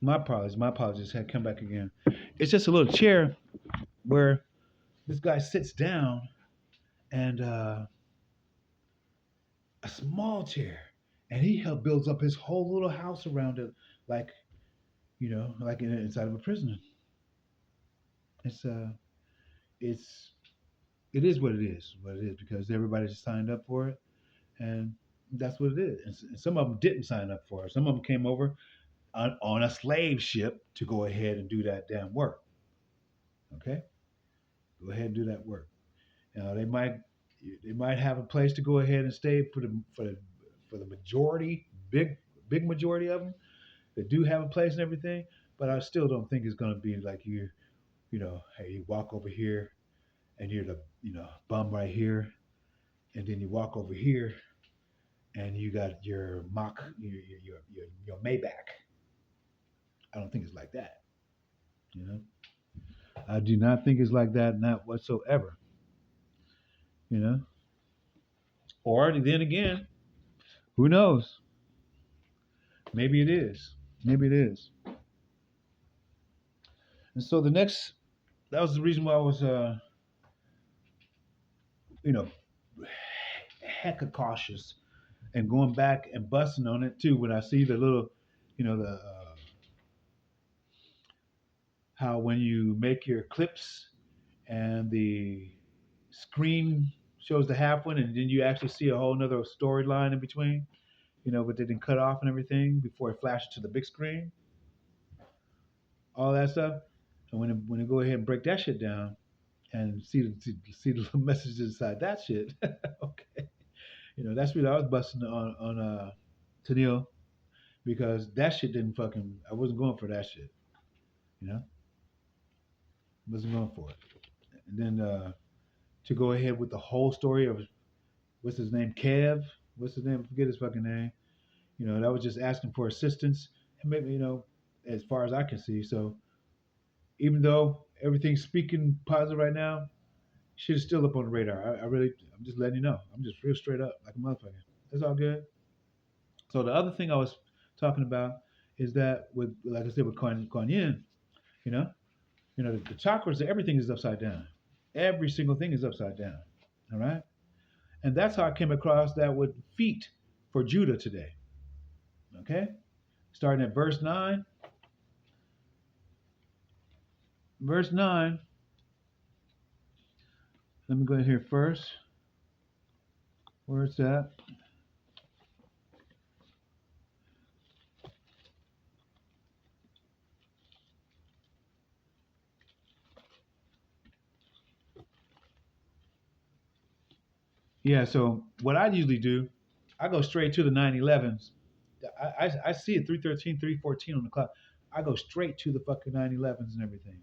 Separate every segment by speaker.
Speaker 1: My apologies. My apologies. Had come back again. It's just a little chair where this guy sits down, and a small chair, and he helped builds up his whole little house around it, like like inside of a prison. It's it's it is what it is because everybody signed up for it, and that's what it is. And some of them didn't sign up for it. Some of them came over on a slave ship to go ahead and do that damn work. Okay, go ahead and do that work. Now they might have a place to go ahead and stay for the majority, big majority of them that do have a place and everything. But I still don't think it's going to be like hey, you walk over here and you're the bum right here, and then you walk over here and you got your mock your Maybach. I don't think it's like that. You know, I do not think it's like that, not whatsoever. You know, or then again, who knows? Maybe it is. Maybe it is. And so that was the reason why I was, you know, hecka cautious and going back and busting on it too when I see the little, the how when you make your clips and the screen shows the half one and then you actually see a whole nother storyline in between, but they didn't cut off and everything before it flashes to the big screen, all that stuff. And when they go ahead and break that shit down and see the little messages inside that shit, okay, that's what I was busting on Tennille because that shit didn't fucking. I wasn't going for that shit, you know, wasn't going for it. And then to go ahead with the whole story of what's his name, Kev, what's his name? I forget his fucking name. That was just asking for assistance, and maybe as far as I can see. So even though everything's speaking positive right now, shit is still up on the radar. I'm just letting you know. I'm just real straight up like a motherfucker. It's all good. So the other thing I was talking about is that with, like I said, with Kuan Yin, you know, the chakras, everything is upside down. Every single thing is upside down. All right, and that's how I came across that with feet for Judah today. Okay, starting at verse 9. Verse 9. Let me go in here first. Where it's at. Yeah, so what I usually do, I go straight to the 911s. I see it 313, 314 on the clock. I go straight to the fucking 911s and everything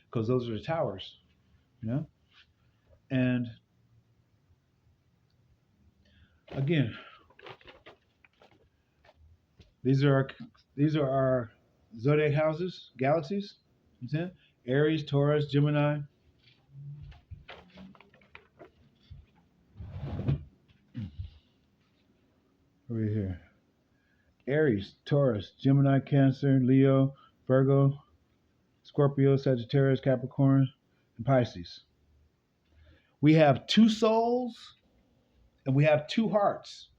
Speaker 1: because those are the towers, you know. And again, these are our these are our zodiac houses, galaxies. You see? Aries, Taurus, Gemini. Over here. Aries, Taurus, Gemini, Cancer, Leo, Virgo, Scorpio, Sagittarius, Capricorn, and Pisces. We have two souls and we have two hearts.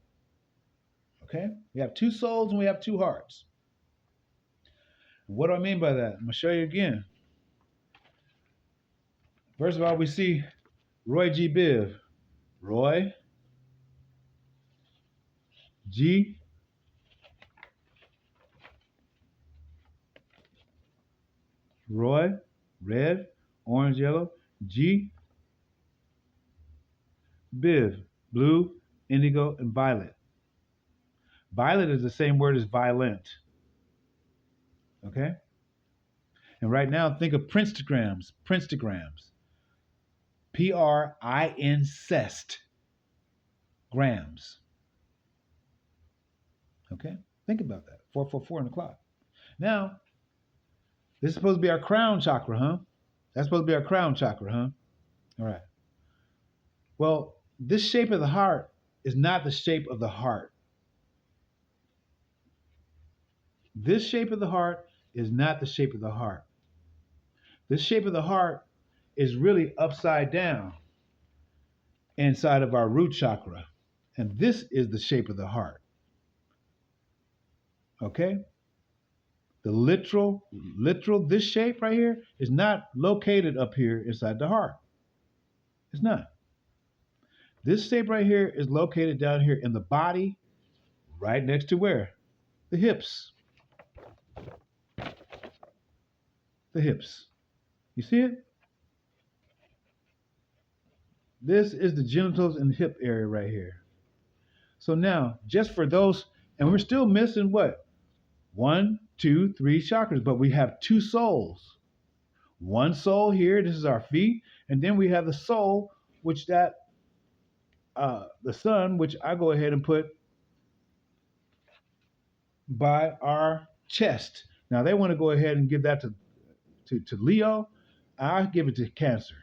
Speaker 1: Okay? We have two souls and we have two hearts. What do I mean by that? I'm going to show you again. First of all, we see Roy G. Biv. Roy G. Roy, red, orange, yellow. G. Biv, blue, indigo, and violet. Violet is the same word as violent. Okay? And right now, think of Princegrams. Princegrams. P-R-I-N-cest. Grams. Okay? Think about that. 444 on the clock. Now, this is supposed to be our crown chakra, huh? That's supposed to be our crown chakra, huh? All right. Well, this shape of the heart is not the shape of the heart. This shape of the heart is not the shape of the heart. This shape of the heart is really upside down inside of our root chakra. And this is the shape of the heart. Okay? The literal, this shape right here is not located up here inside the heart. It's not. This shape right here is located down here in the body, right next to where? The hips. The hips. You see it? This is the genitals and hip area right here. So now, just for those, and we're still missing what? One, two, three chakras, but we have two souls. One soul here, this is our feet, and then we have the soul, which the sun, which I go ahead and put by our chest. Now they want to go ahead and give that to Leo. I give it to Cancer.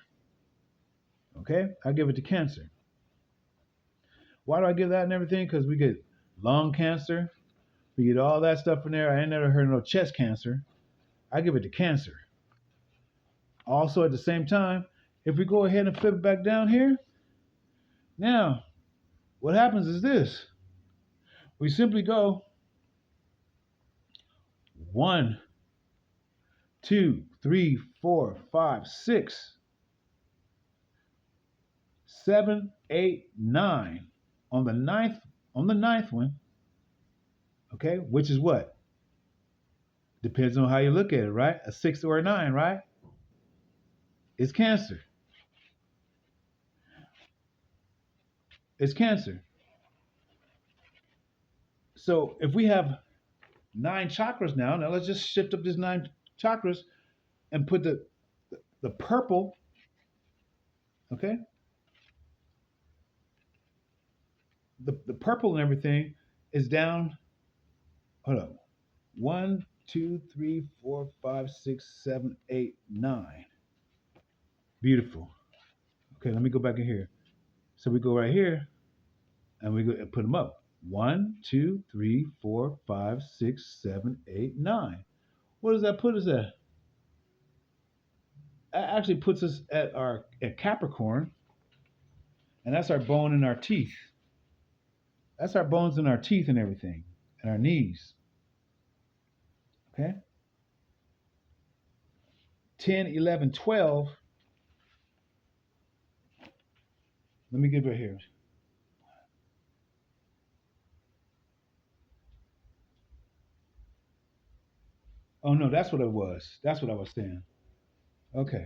Speaker 1: Okay, I give it to Cancer. Why do I give that and everything? Because we get lung cancer, we get all that stuff in there. I ain't never heard of no chest cancer. I give it to Cancer. Also, at the same time, if we go ahead and flip it back down here, now what happens is this: we simply go 1, 2, 3, 4, 5, 6, 7, 8, 9. On the ninth one, okay, which is what? Depends on how you look at it, right? A 6 or a 9, right? It's Cancer. It's Cancer. So if we have 9 chakras now let's just shift up this 9 chakras and put the purple, okay? The purple and everything is down. Hold on. 1, 2, 3, 4, 5, 6, 7, 8, 9. Beautiful. Okay, let me go back in here. So we go right here and we go and put them up. 1, 2, 3, 4, 5, 6, 7, 8, 9. What does that put us at? That actually puts us at Capricorn, and that's our bone in our teeth. That's our bones in our teeth and everything, and our knees. Okay? 10, 11, 12. Let me get right here. Oh no, that's what it was. That's what I was saying. Okay.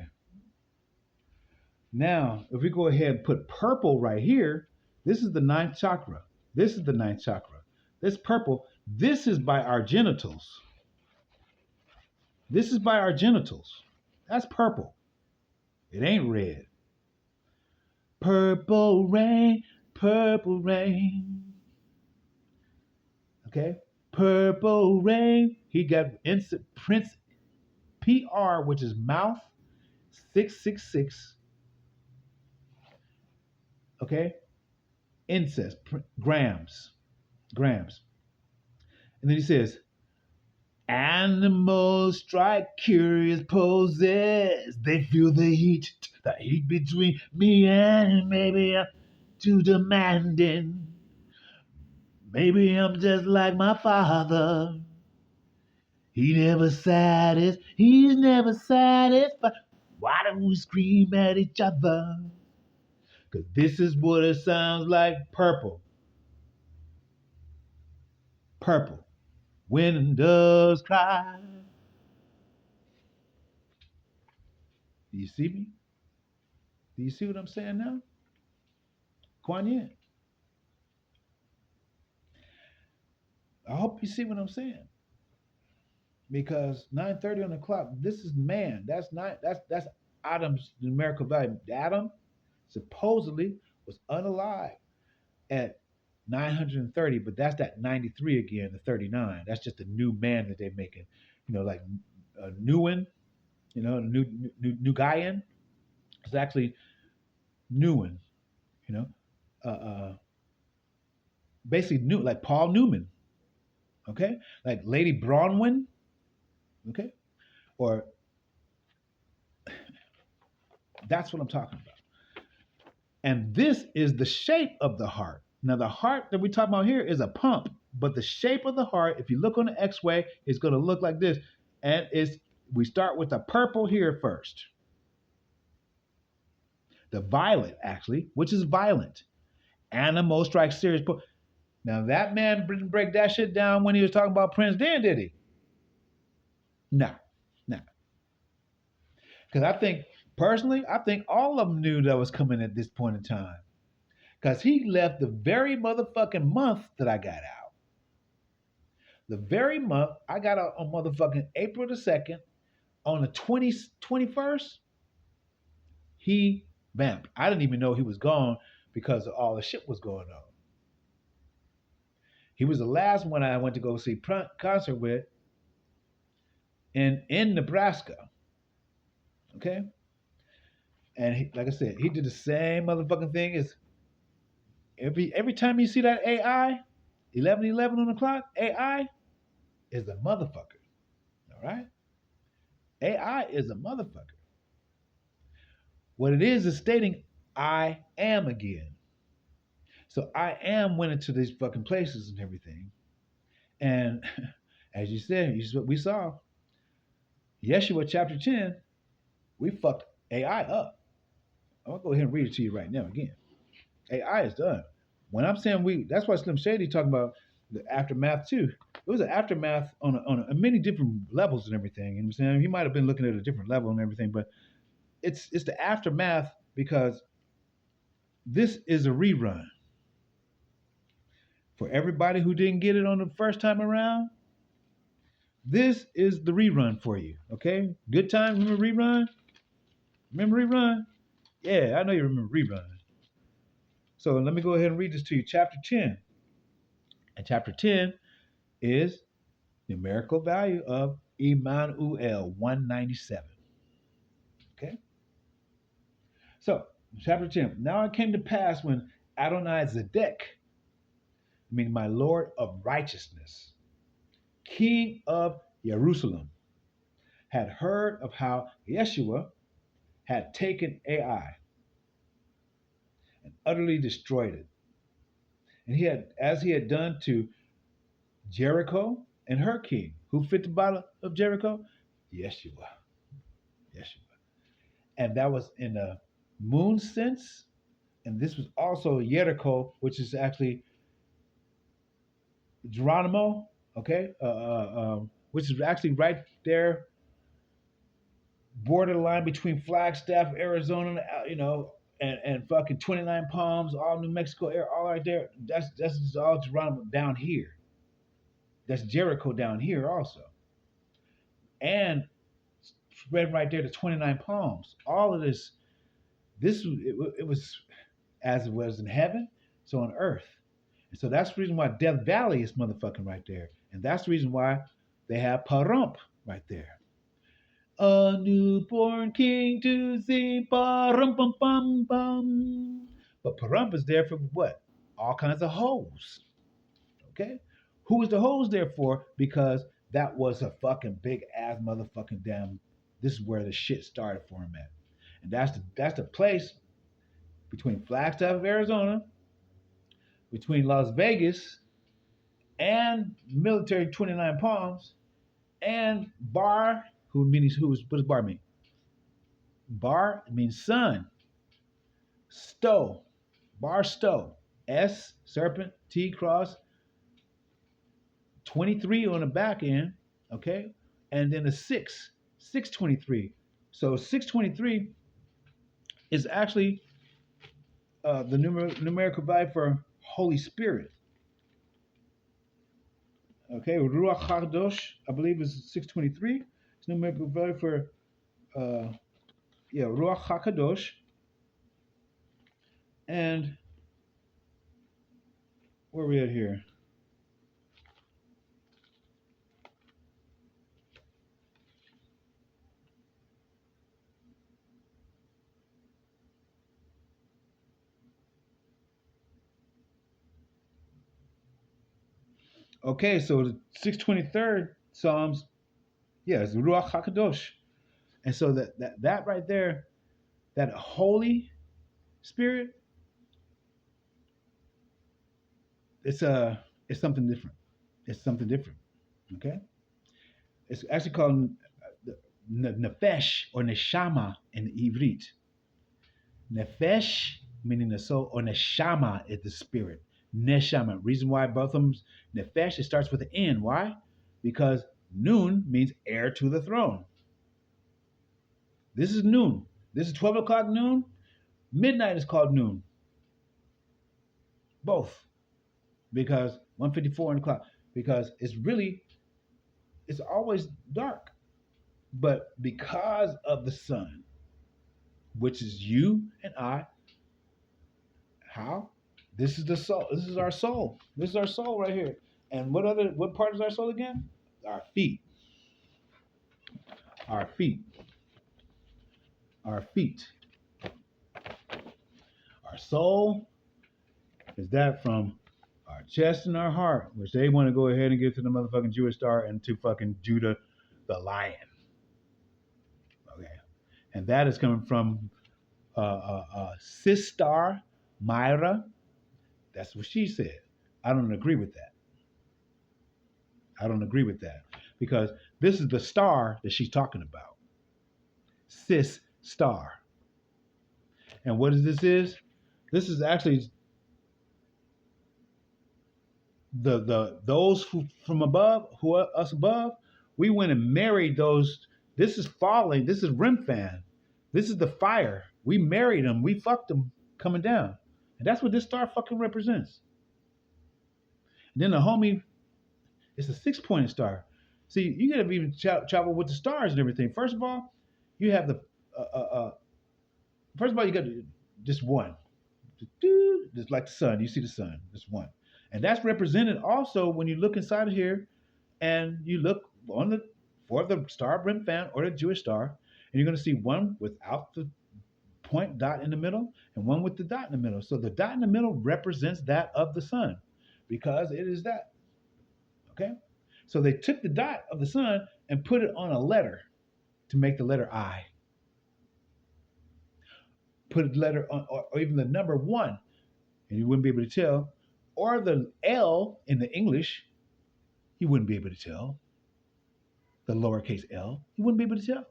Speaker 1: Now, if we go ahead and put purple right here, this is the ninth chakra. This is the ninth chakra. This purple, this is by our genitals. This is by our genitals. That's purple. It ain't red. Purple rain, purple rain. Okay? Purple rain. He got Prince PR, which is mouth, 666. Okay? Incest, grams. Grams. And then he says, animals strike curious poses. They feel the heat between me and maybe I'm too demanding. Maybe I'm just like my father. He's never satisfied. Why don't we scream at each other? Cause this is what it sounds like. Purple. Purple. When doves cry. Do you see me? Do you see what I'm saying now? Kuan Yin. I hope you see what I'm saying. Because 9:30 on the clock, this is man. That's Adam's numerical value. Adam supposedly was unalive at 930, but that's that 93 again, the 39. That's just a new man that they're making. Like a new one, new guy. It's actually new one, you know, uh, uh, basically new, like Paul Newman. Okay, like Lady Bronwyn. Okay, or that's what I'm talking about. And this is the shape of the heart. Now, the heart that we talk about here is a pump, but the shape of the heart, if you look on the X-ray, is going to look like this. And it's we start with the purple here first, the violet actually, which is violent. Animal strikes serious. Now that man didn't break that shit down when he was talking about Prince then, did he? No, no. Because I think personally, I think all of them knew that was coming at this point in time. Because he left the very motherfucking month that I got out. The very month I got out on motherfucking April the 2nd, on the 21st, he vamped. I didn't even know he was gone because of all the shit was going on. He was the last one I went to go see concert with in Nebraska. Okay? And he, like I said, he did the same motherfucking thing as every time you see that AI, 11:11 on the clock, AI is a motherfucker. All right? AI is a motherfucker. What it is stating, I am again. So I am went into these fucking places and everything. And as you said, we saw Yeshua chapter 10, we fucked AI up. I'm gonna go ahead and read it to you right now again. AI is done. When I'm saying we, that's why Slim Shady talking about the aftermath too. It was an aftermath on many different levels and everything. You know what I'm saying? He might have been looking at a different level and everything, but it's the aftermath because this is a rerun for everybody who didn't get it on the first time around. This is the rerun for you. Okay, good time. Remember rerun? Remember rerun? Yeah, I know you remember rerun. So let me go ahead and read this to you. Chapter 10. And chapter 10 is numerical value of Emmanuel 197. Okay? So, chapter 10. Now it came to pass when Adonai Zedek, meaning my Lord of righteousness, King of Jerusalem, had heard of how Yeshua had taken Ai and utterly destroyed it. And he had, as he had done to Jericho and her king, who fit the bottle of Jericho? Yeshua. Yeshua. And that was in a moon sense. And this was also Jericho, which is actually Geronimo, okay, which is actually right there, borderline between Flagstaff, Arizona, and fucking 29 Palms, all New Mexico, all right there. That's all Geronimo down here. That's Jericho down here also, and spread right there to 29 Palms. All of it was as it was in heaven, so on earth. And so that's the reason why Death Valley is motherfucking right there. And that's the reason why they have Pahrump right there. A newborn king to see, Pahrump pum pum pum. But Pahrump is there for what? All kinds of hoes. Okay? Who was the hoes there for? Because that was a fucking big ass motherfucking damn. This is where the shit started for him at. And that's the place between Flagstaff, Arizona, between Las Vegas and military 29 Palms and Bar, what does Bar mean? Bar means sun. Stow. Bar Stow. S serpent, T cross, 23 on the back end, okay? And then a 623. So 623 is actually the numerical value for Holy Spirit. Okay, Ruach HaKadosh, I believe is 623. It's numerical value for Ruach HaKadosh. And where are we at here? Okay, so the 623rd Psalms, yeah, it's Ruach HaKadosh. And so that right there, that Holy Spirit, it's it's something different. It's something different. Okay? It's actually called Nefesh or Neshama in Ivrit. Nefesh, meaning the soul, or Neshama is the spirit. Neshama. Reason why both of them, Nefesh, it starts with an N. Why? Because noon means heir to the throne. This is noon. This is 12 o'clock noon. Midnight is called noon. Both. Because 154 o'clock. Because it's always dark. But because of the sun, which is you and I, how? This is the soul. This is our soul. This is our soul right here. And what part is our soul again? Our feet. Our feet. Our feet. Our soul is that from our chest and our heart, which they want to go ahead and give to the motherfucking Jewish star and to fucking Judah the lion. Okay. And that is coming from Sister Myra. That's what she said. I don't agree with that. I don't agree with that because this is the star that she's talking about. Sis star. And what is this is? This is actually the those who from above, who are us above, we went and married those. This is falling. This is Remphan. This is the fire. We married them. We fucked them coming down. And that's what this star fucking represents. And then the homie, it's a 6-pointed star. See, you gotta even travel with the stars and everything. First of all, you have the first of all, you got just one. Just like the sun, you see the sun, just one. And that's represented also when you look inside of here and you look on the for the star brim fan or the Jewish star, and you're going to see one without the point dot in the middle and one with the dot in the middle. So the dot in the middle represents that of the sun because it is that. Okay? So they took the dot of the sun and put it on a letter to make the letter I. Put a letter on, or even the number one, and you wouldn't be able to tell. Or the L in the English, you wouldn't be able to tell. The lowercase l, you wouldn't be able to tell.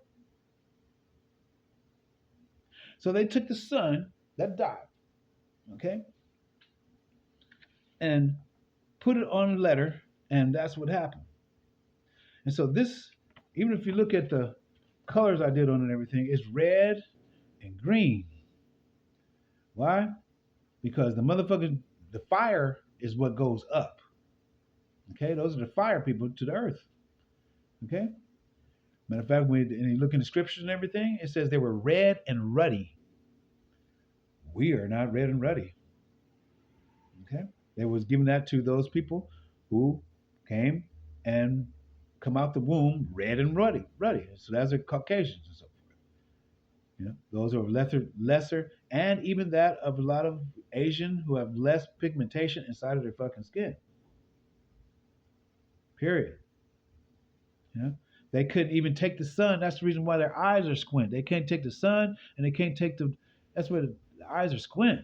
Speaker 1: So they took the sun, that dot, okay, and put it on a letter, and that's what happened. And so this, even if you look at the colors I did on it and everything, it's red and green. Why? Because the fire is what goes up. Okay, those are the fire people to the earth. Okay? Matter of fact, when you look in the scriptures and everything, it says they were red and ruddy. We are not red and ruddy. Okay? They was giving that to those people who came and come out the womb red and ruddy. So that's the Caucasians and so forth. You know, those are lesser, and even that of a lot of Asian who have less pigmentation inside of their fucking skin. Period. You know? They couldn't even take the sun. That's the reason why their eyes are squint. They can't take the sun, and they can't take the. That's where the eyes are squint.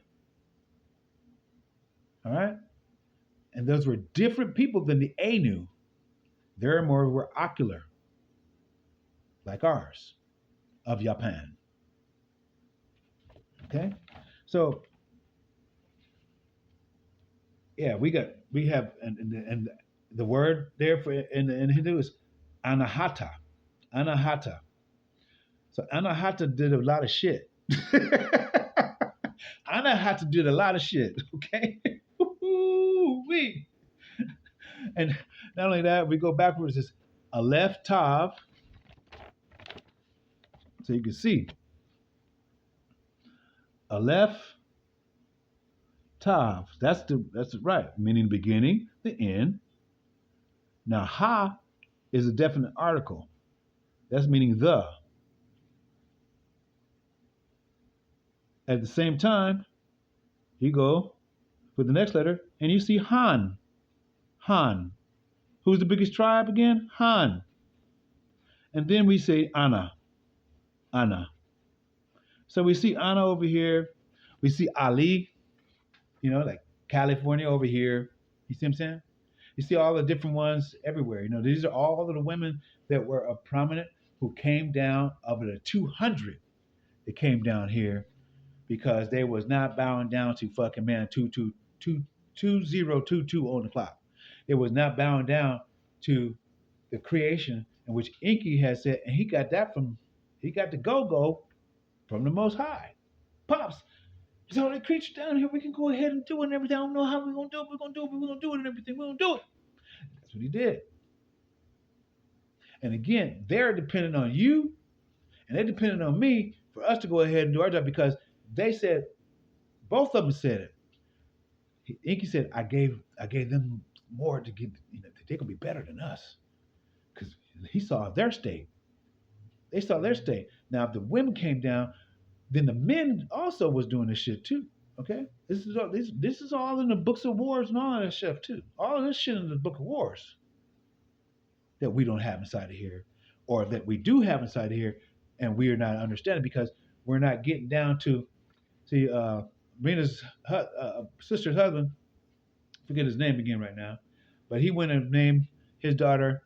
Speaker 1: All right, and those were different people than the Anu. Their more were ocular, like ours, of Japan. Okay, so yeah, we have and the word there for in Hindu is anahata, anahata. So anahata did a lot of shit. Anahata did a lot of shit. Okay, we and not only that, we go backwards. It's Aleph Tav, so you can see Aleph Tav. That's right, meaning the beginning, the end. Now Ha is a definite article. That's meaning the. At the same time, you go with the next letter and you see Han. Han. Who's the biggest tribe again? Han. And then we say Ana. Ana. So we see Ana over here. We see Ali, like California over here. You see what I'm saying? You see all the different ones everywhere. These are all of the women that were prominent who came down of the 200 that came down here because they was not bowing down to fucking man 2022 on the clock. It was not bowing down to the creation in which Inky has said, and he got the go-go from the Most High. Pops, there's all the creatures down here. We can go ahead and do it and everything. I don't know how we're going to do it. We're going to do it. We're going to do it and everything. We're going to do it. That's what he did. And again, they're dependent on you and they're dependent on me for us to go ahead and do our job because they said, both of them said it. Inky said, I gave them more to get, they're going to be better than us because he saw their state. They saw their state. Now, if the women came down, then the men also was doing this shit too. Okay, this is all in the books of wars and all of that stuff too. All of this shit in the book of wars that we don't have inside of here, or that we do have inside of here, and we are not understanding because we're not getting down to see Rena's sister's husband. Forget his name again right now, but he went and named his daughter.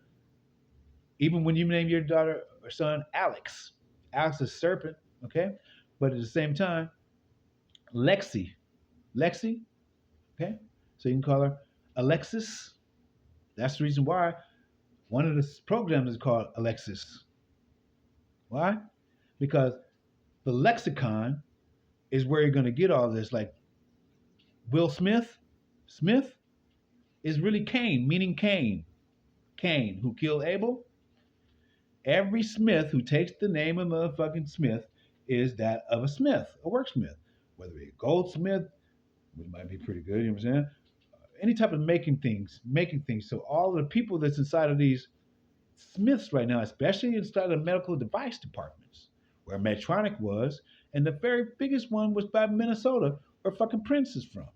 Speaker 1: Even when you name your daughter or son Alex, Alex is serpent. Okay, but at the same time, Lexi, okay? So you can call her Alexis. That's the reason why one of the programs is called Alexis. Why? Because the lexicon is where you're going to get all this. Like Will Smith is really Cain, meaning Cain, who killed Abel. Every Smith who takes the name of motherfucking Smith is that of a smith, a worksmith. Whether it be a goldsmith, which might be pretty good, you know what I'm saying? Any type of making things. So all the people that's inside of these smiths right now, especially inside of medical device departments, where Medtronic was, and the very biggest one was by Minnesota, where fucking Prince is from.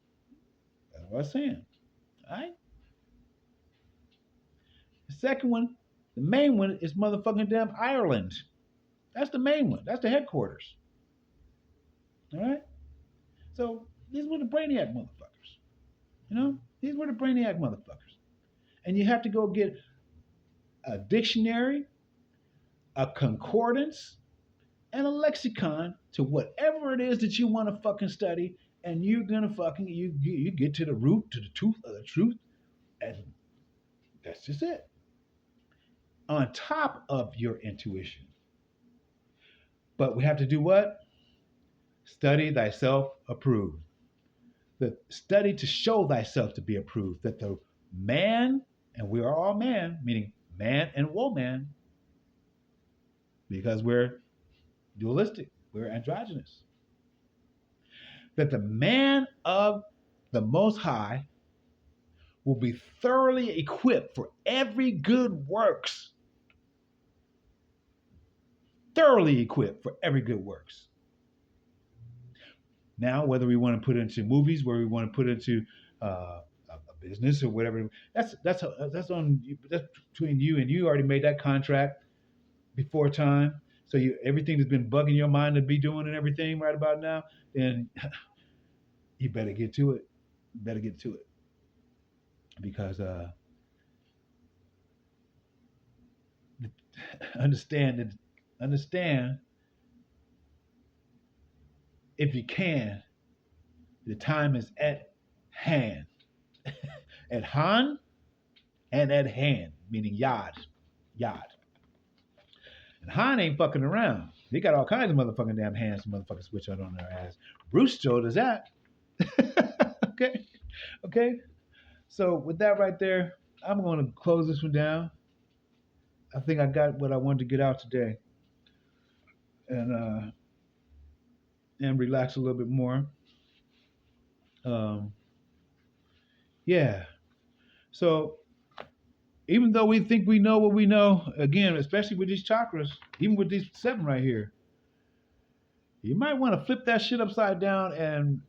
Speaker 1: That's what I'm saying. All right? The second one, the main one, is motherfucking damn Ireland. That's the main one. That's the headquarters. All right? So these were the brainiac motherfuckers. These were the brainiac motherfuckers. And you have to go get a dictionary, a concordance, and a lexicon to whatever it is that you want to fucking study, and you're gonna fucking you get to the root, to the tooth of the truth, and that's just it. On top of your intuition. But we have to do what? Study thyself approved. The study to show thyself to be approved, that the man, and we are all man, meaning man and woman, because we're dualistic, we're androgynous, that the man of the Most High will be thoroughly equipped for every good works. Thoroughly equipped for every good works. Now, whether we want to put it into movies, whether we want to put it into a business or whatever, that's between you, and you already made that contract before time. So everything that's been bugging your mind to be doing and everything right about now, then you better get to it. Because understand if you can, the time is at hand. At hand and at hand, meaning yad. And Han ain't fucking around. They got all kinds of motherfucking damn hands to motherfucking switch out on their ass. Bruce showed us that. Okay. So with that right there, I'm going to close this one down. I think I got what I wanted to get out today, and relax a little bit more. Yeah. So even though we think we know what we know, again, especially with these chakras, even with these 7 right here, you might want to flip that shit upside down and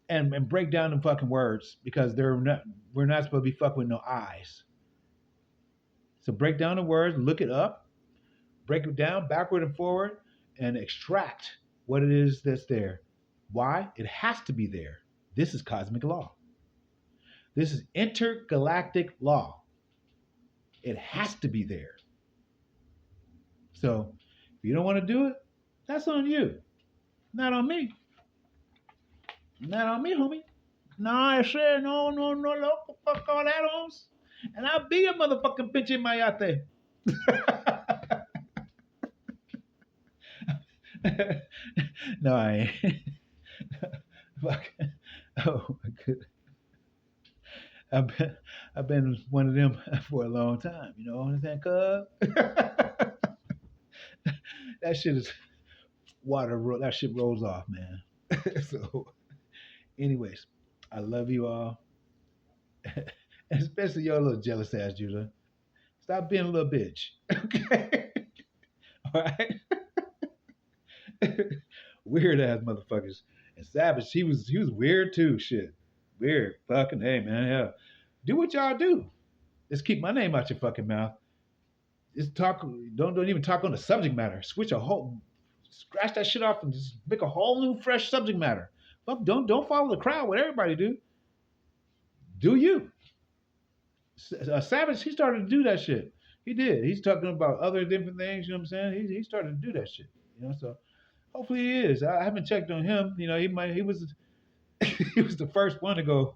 Speaker 1: and break down them fucking words because they're not we're not supposed to be fucking with no eyes. So break down the words, look it up, break it down backward and forward, and extract what it is that's there. Why? It has to be there. This is cosmic law. This is intergalactic law. It has to be there. So if you don't want to do it, that's on you. Not on me. Not on me, homie. No, I said no, loco, fuck all that homes. And I'll be a motherfucking pinche mayate. No, I ain't. Fuck. Oh my goodness. I've been, I've been one of them for a long time. You know what I'm saying, cuz? That shit is that shit rolls off, man. So, anyways, I love you all. And especially your little jealous ass, Judah. Stop being a little bitch. Okay? All right? Weird ass motherfuckers. And Savage, he was weird too. Shit. Weird. Fucking hey man, yeah. Do what y'all do. Just keep my name out your fucking mouth. Just talk don't even talk on the subject matter. Switch a whole scratch that shit off and just make a whole new fresh subject matter. Fuck, don't follow the crowd, what everybody do. Do you. Savage, he started to do that shit. He did. He's talking about other different things, you know what I'm saying? He started to do that shit. So hopefully he is. I haven't checked on him. He was he was the first one to go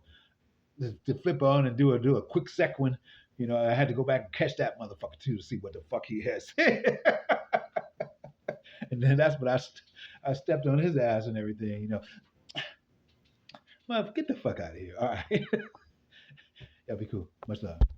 Speaker 1: to flip on and do a quick sequin. I had to go back and catch that motherfucker too to see what the fuck he has said. And then that's what I stepped on his ass and everything. Mother, get the fuck out of here. All right. That'd be cool. Much love.